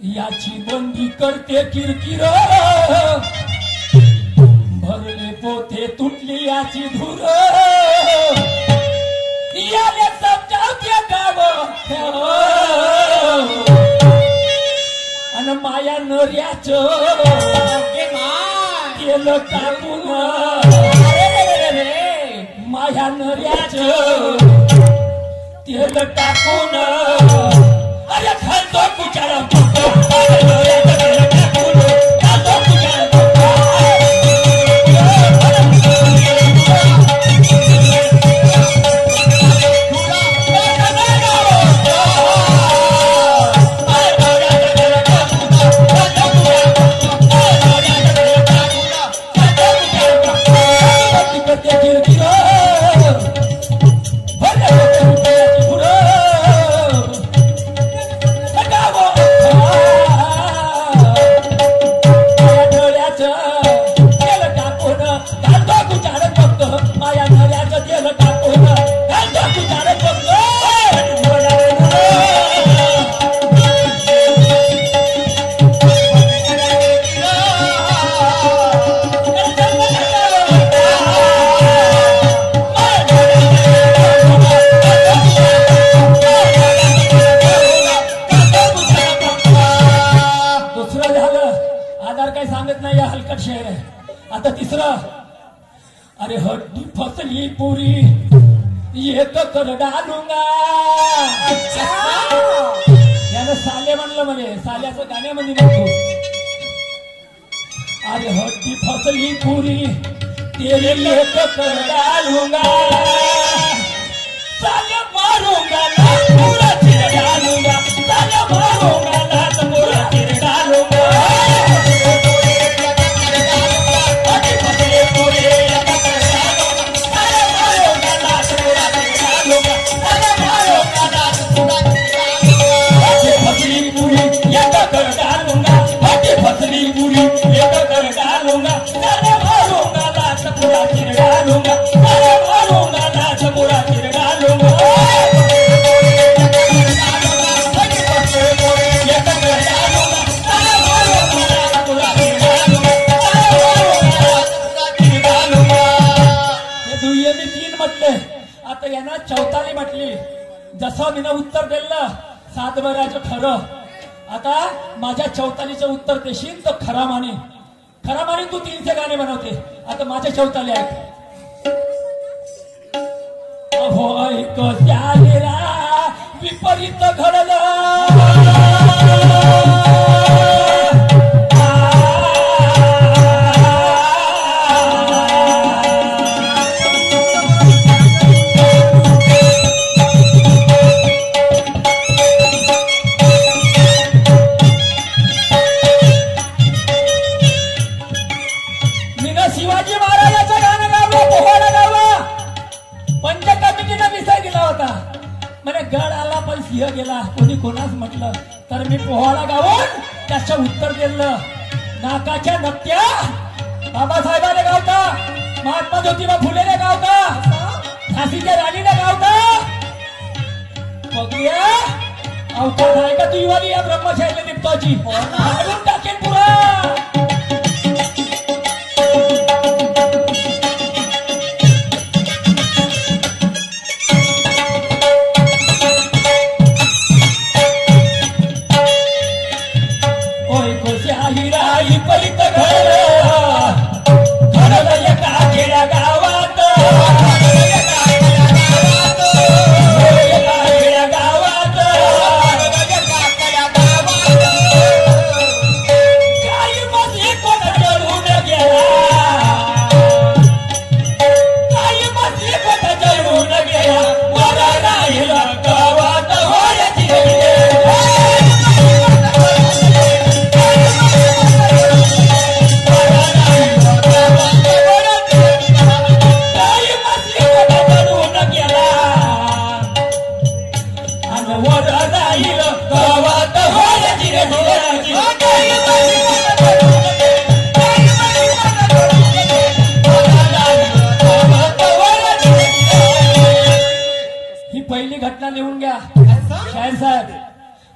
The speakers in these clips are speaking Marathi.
याची बंदी करते किरकिर भरले पोते तुटली याची धूर याले समजावते गाव आणि माया नर्याच केलं टाकून माया नर्याच तेल टाकून अरे खालतो कुचारा अरे हड्डी फसली पूरी एक कर डालूंगा यानं साले म्हणलं म्हणे साल्याचं गाण्यामध्ये म्हणतो अरे हड्डी फसली पूरी तेरे एक कर डालूंगा साले मारूंगा लात पूरा चिर डालूंगा साले मारूंगा लात पूरा चिर डालूंगा आता यांना चौताली म्हटली जसं मी उत्तर दिलं सातबाराचं खरं आता माझ्या चौतालीचं उत्तर देशील तर खरा माने तू तीनचे गाणे बनवते आता माझ्या चौताली आहेत अहो ऐक त्याला विपरीत घडलं शिवाजी महाराजाचं गाणं गावलं पोहायला गावलं पंचकमिटीनं विषय दिला होता म्हणे गड आला पण सिंह गेला कोणी कोणाच म्हटलं तर मी पोहायला गावून त्याचं उत्तर दिलं नाकाच्या नक्त्या बाबासाहेबाने गावता महात्मा ज्योतिबा फुलेने गावता झाशीच्या राणीने गावता बघूया अवकाश आहे का तू वाली या ब्रह्मशाहीला निपताची हाडून टाकेल पुरा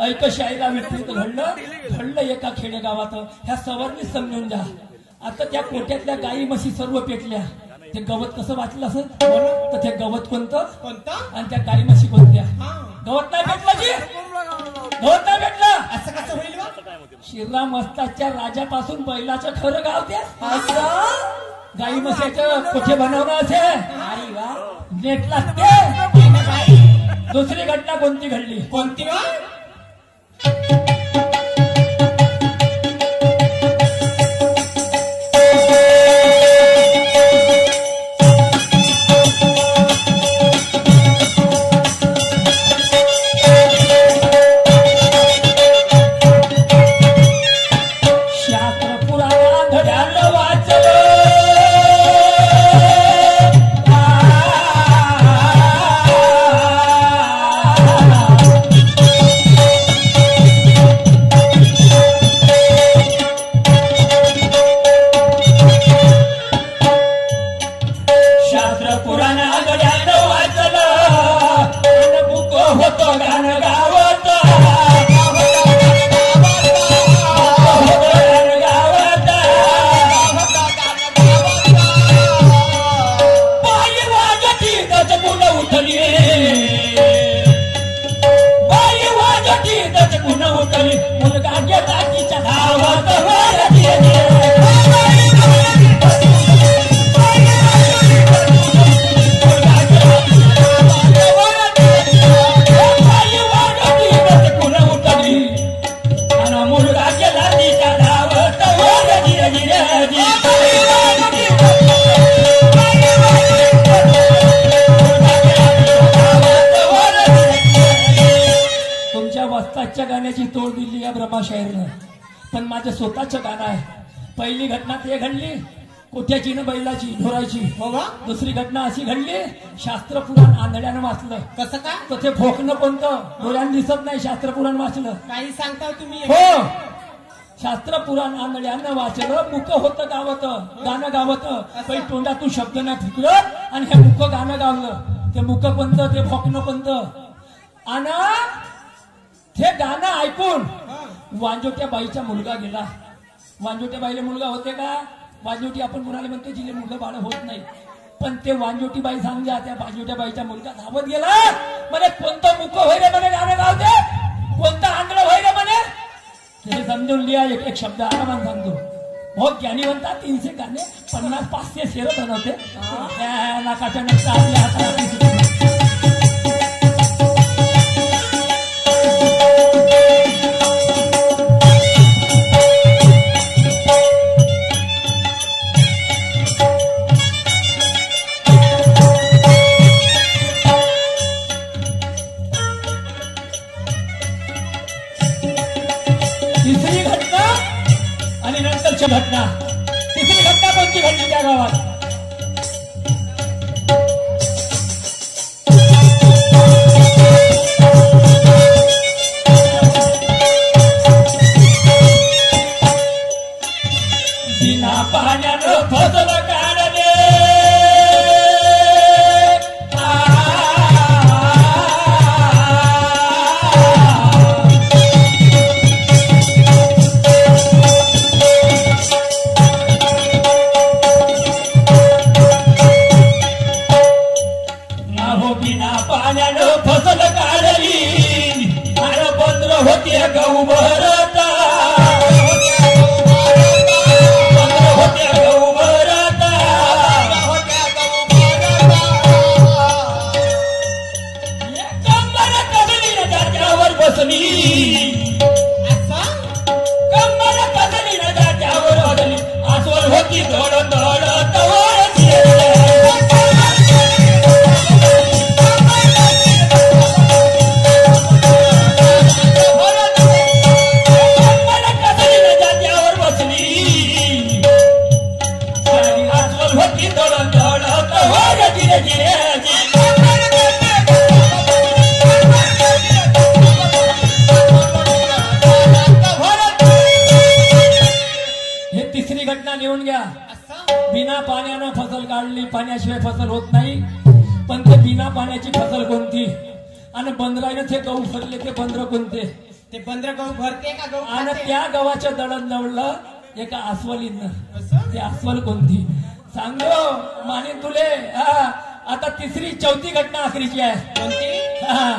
ऐक शाहीला विठ्ठल घडलं एका खेडेगावात. ह्या सवर्णी समजून जा. आता त्या कोट्यातल्या गायी म्हशी सर्व पेटल्या. ते गवत कसं वाचलं असं तर ते गवत कोणतं आणि त्या गायी म्हशी कोणत्या. गवत नाही भेटलं जी, गवत नाही भेटलं. असं कसं होईल बा? श्रीराम असताच्या राजापासून बैलाचं खरं गाव ते गाई म्हशीचं कोठे बनवणं असे. अरे वा, नेट लागते. दुसरी घटना कोणती घडली? कोणती वा? गाण्याची तोड दिली या ब्रह्माशाहीरनं. पण माझं स्वतःचं गाणं आहे. पहिली घटना ते घडली कोठ्याची न बैलाची ढोरायची. दुसरी घटना अशी घडली शास्त्र पुराण आंधळ्यानं वाचलं. कसं काय? तर ते भोकणं कोणतं डोळ्यानं दिसत नाही. शास्त्र पुराण वाचलं. काही सांगता तुम्ही? हो, शास्त्र पुराण आंधळ्यानं वाचलं. मुक होतं गावत गाणं गावत. काही तोंडातून शब्द नाही फुटलं आणि हे मुक गाणं गावलं. ते मुक कोणतं, ते भोकणं कोणतं. आणि ते गाणं ऐकून वांजोट्या बाईचा मुलगा गेला. वांजोट्या बाईला मुलगा होते का? वांजोटी आपण कुणाला म्हणतो जिले मुलं बाळ होत नाही. पण ते वांजोटी बाई सांगा त्या वांजोट्या बाईचा मुलगा धावत गेला. म्हणे कोणतं मुक होय रे म्हणे गाणं गावते, कोणतं आंधळ होय रे म्हणे. ते समजून लिहा. एक एक शब्द आरामात सांगतो. बहुत ज्ञानी म्हणतात 300 गाणे 50-500 शेर बनवते. नाकाच्या नक्का आपल्या हाताला घटना. तिसरी घटना कोणती घडली त्या गावात? बिना पाण्यानं फसलं काढले. गहू भरता गहू भरता कंबर कसली न जात्यावर बसली. कंबर कसली न जात्यावर बसली. आसवर होती धड धड तवर बिना पाण्यानं फसल काढली. पाण्याशिवाय फसल होत नाही. पण ते बिना पाण्याची फसल कोणती आणि बंदराने ते गहू भरले ते बंदर कोणते ते बंदर गहू भरते का गहू आणि खाते? त्या गव्हाच्या दळण दळलं एका अस्वलीनं. असं? ते अस्वल कोणती सांगो माने तुले. आता तिसरी चौथी घटना आखरीची आहे. कोणती? हा.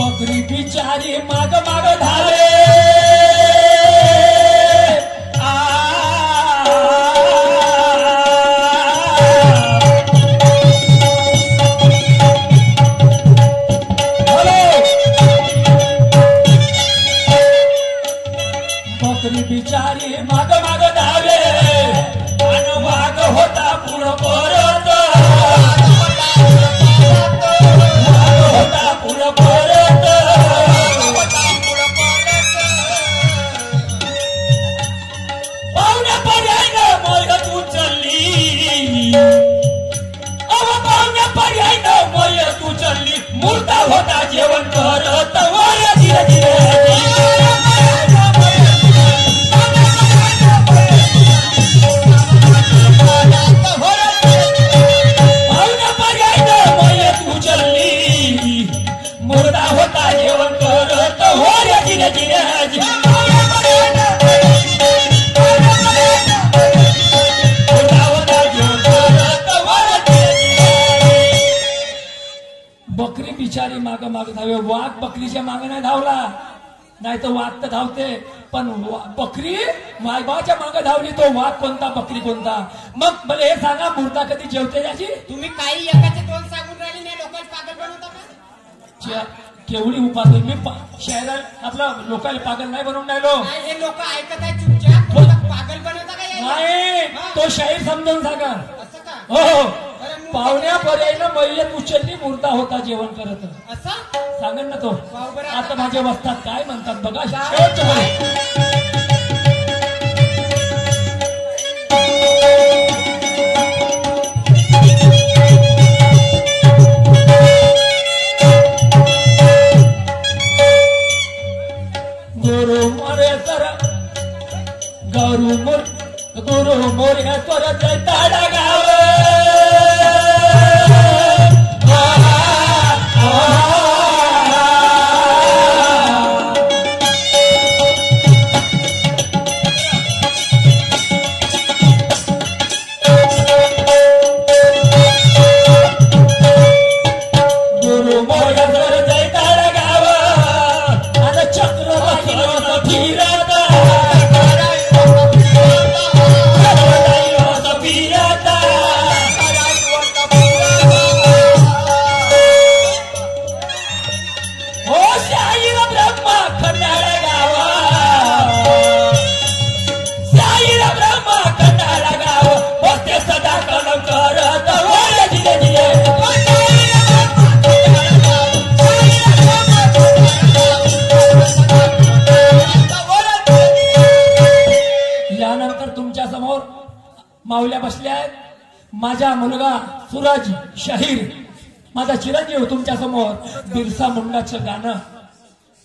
बकरी बिचारी माग माग धावे. बकरी बिचारी माग माग धावे आणि वाघ होता पुढं परत. वाघ होता पुढं परत. पाहुण्या पर्यायनं मयत उचलली. पाहुण्या पर्यायनं मयत उचलली. मूर्ता होता जेवण करत. वर धीरे धीरे मुर्दा होता जेवण करत. होय धीरे धीरे बकरी बिचारी माग माग धावे. वाघ बकरीच्या मागे नाही धावला, नाही तर वाघ तर धावते, पण बकरी वाघाच्या मागे धावली. तो वाघ कोणता बकरी कोणता? मग मला हे सांगा मुर्दा कधी जेवते त्याची? तुम्ही काही एकाचे दोन सांगून राहिले नाही, लोकांना पागल बनवता का? केवढी उपास मी शहरात आपला लोकांना पागल नाही बनवून राहिलो. नाही, हे लोक ऐकत आहे चुपचाप. लोकं पागल बनवता का यायला? नाही तो शाहीर समजावून सांगा. असं का? हो बरं, मग पाहुण्या पर्यायनं मैयत उचलली. मुर्दा होता जेवण करत. असं? सांगेन ना तो. वाव, बरं, आता माझ्या वस्तात काय म्हणतात बघा. काय? शेवटचं म्हणे. गुरु मोर्या स्वर जैताडा गाव. गुरु मोर्या स्वर जैताडा गाव. आणि चक्र फिरत माऊल्या बसल्या आहेत. माझा मुलगा सूरज शाहीर, माझा चिरंजीव तुमच्या समोर बिरसा मुंडाचं गाणं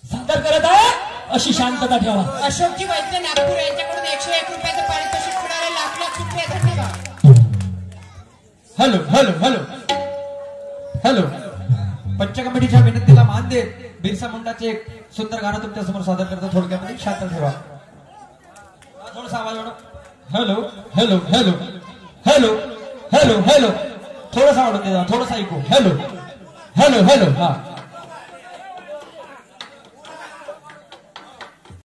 सादर करत आहे. अशी शांतता ठेवा. अशोकजी वैद्य नागपूर यांच्याकडून 101 रुपयाचं पारितोषिक मिळाले. लाख लाख रुपये धन्यवाद. Hello hello hello hello. पंच कमिटीच्या विनंतीला मान देत बिरसा मुंडाचे एक सुंदर गाणं तुमच्या समोर सादर करतो. थोडक्यामध्ये शांत ठेवा. थोडासा आवाज वाढव. Hello hello hello hello hello hello. थोडासा वाढवून दे, थोडासा ऐकू. Hello hello hello. हा